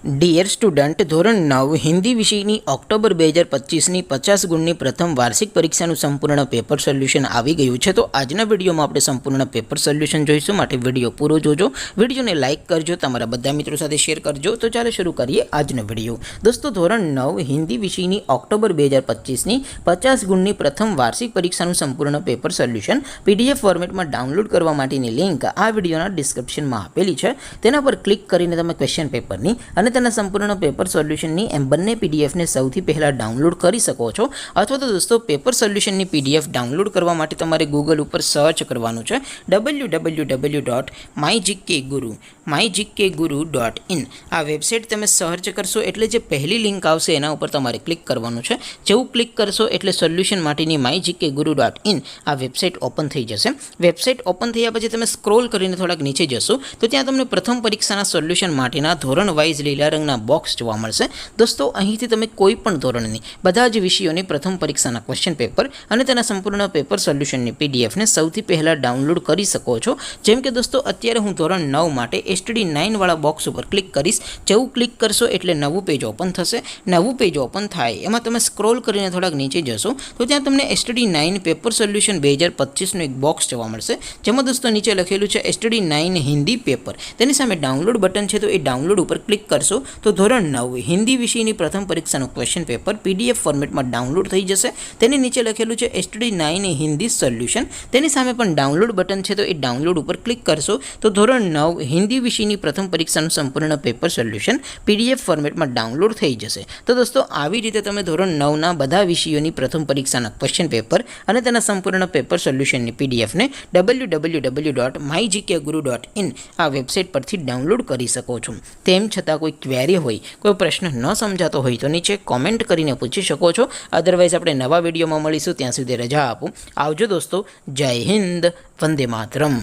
Dear student, ધોરણ 9 હિન્દી વિષયની October 2025ની 50 ગુણની પ્રથમ વાર્ષિક પરીક્ષાનું સંપૂર્ણ પેપર સોલ્યુશન આવી ગયું છે। તો આજના વિડીયોમાં આપણે સંપૂર્ણ પેપર સોલ્યુશન જોઈશું, માટે વિડીયો પૂરો જોજો। વિડીયોને લાઇક કરજો, તમારા બધા મિત્રો સાથે શેર કરજો। તો ચાલો શરૂ કરીએ આજનો વિડીયો। દોસ્તો, ધોરણ 9 હિન્દી વિષયની ઓક્ટોબર 2025ની 50 ગુણની પ્રથમ વાર્ષિક પરીક્ષાનું સંપૂર્ણ પેપર સોલ્યુશન પીડીએફ ફોર્મેટમાં ડાઉનલોડ કરવા માટેની લિંક આ વિડીયોના ડિસ્ક્રિપ્શનમાં આપેલી છે। તેના પર ક્લિક કરીને તમે ક્વેશ્ચન પેપરની અને તેના સંપૂર્ણ પેપર સોલ્યુશનની એમ બંને પીડીએફને સૌથી પહેલાં ડાઉનલોડ કરી શકો છો। અથવા તો દોસ્તો, પેપર સોલ્યુશનની પીડીએફ ડાઉનલોડ કરવા માટે તમારે ગૂગલ ઉપર સર્ચ કરવાનું છે www.mygkguru.in। આ વેબસાઇટ તમે સર્ચ કરશો એટલે જે પહેલી લિંક આવશે એના ઉપર તમારે ક્લિક કરવાનું છે। જેવું ક્લિક કરશો એટલે સોલ્યુશન માટેની mygkguru.in આ વેબસાઇટ ઓપન થઈ જશે। વેબસાઇટ ઓપન થયા પછી તમે સ્ક્રોલ કરીને થોડાક નીચે જશો તો ત્યાં તમને પ્રથમ પરીક્ષાના સોલ્યુશન માટેના ધોરણ વાઇઝ લીલા રંગના બોક્સ જોવા મળશે। દોસ્તો, અહીંથી તમે કોઈ પણ ધોરણની બધા જ વિષયોની પ્રથમ પરીક્ષાના ક્વેશ્ચન પેપર અને તેના સંપૂર્ણ પેપર સોલ્યુશનની પીડીએફને સૌથી પહેલાં ડાઉનલોડ કરી શકો છો। જેમ કે દોસ્તો, અત્યારે હું ધોરણ 9 માટે STD9 વાળા બોક્સ ઉપર ક્લિક કરીશ। જેવું ક્લિક કરશો એટલે નવું પેજ ઓપન થશે। નવું પેજ ઓપન થાય એમાં તમે સ્ક્રોલ કરીને થોડાક નીચે જશો તો ત્યાં તમને STD9 પેપર સોલ્યુશન 2025નું એક બોક્સ જોવા મળશે, જેમાં દોસ્તો નીચે લખેલું છે STD9 હિન્દી પેપર। તેની સામે ડાઉનલોડ બટન છે, તો એ ડાઉનલોડ ઉપર ક્લિક કરશો તો ધોરણ 9 હિન્દી વિષયની પ્રથમ પરીક્ષાનું ક્વેશ્ચન પેપર પીડીએફ ફોર્મેટમાં ડાઉનલોડ થઈ જશે। તેની નીચે લખેલું છે STD9 હિન્દી સોલ્યુશન। તેની સામે પણ ડાઉનલોડ બટન છે, તો એ ડાઉનલોડ ઉપર ક્લિક કરશો તો ધોરણ 9 હિન્દી વિષયની પ્રથમ પરીક્ષાનું સંપૂર્ણ પેપર સોલ્યુશન પીડીએફ ફોર્મેટમાં ડાઉનલોડ થઈ જશે। તો દોસ્તો, આવી રીતે તમે ધોરણ 9ના બધા વિષયોની પ્રથમ પરીક્ષાના ક્વેશ્ચન પેપર અને તેના સંપૂર્ણ પેપર સોલ્યુશનની પીડીએફને www.mygkguru.in આ વેબસાઇટ પરથી ડાઉનલોડ કરી શકો છો। તેમ છતાં કોઈ ક્વેરી હોય, કોઈ પ્રશ્ન ન સમજાતો હોય તો નીચે કોમેન્ટ કરીને પૂછી શકો છો। અદરવાઇઝ આપણે નવા વિડીયોમાં મળીશું, ત્યાં સુધી રજા આપો। આવજો દોસ્તો, જય હિન્દ, વંદે માતરમ।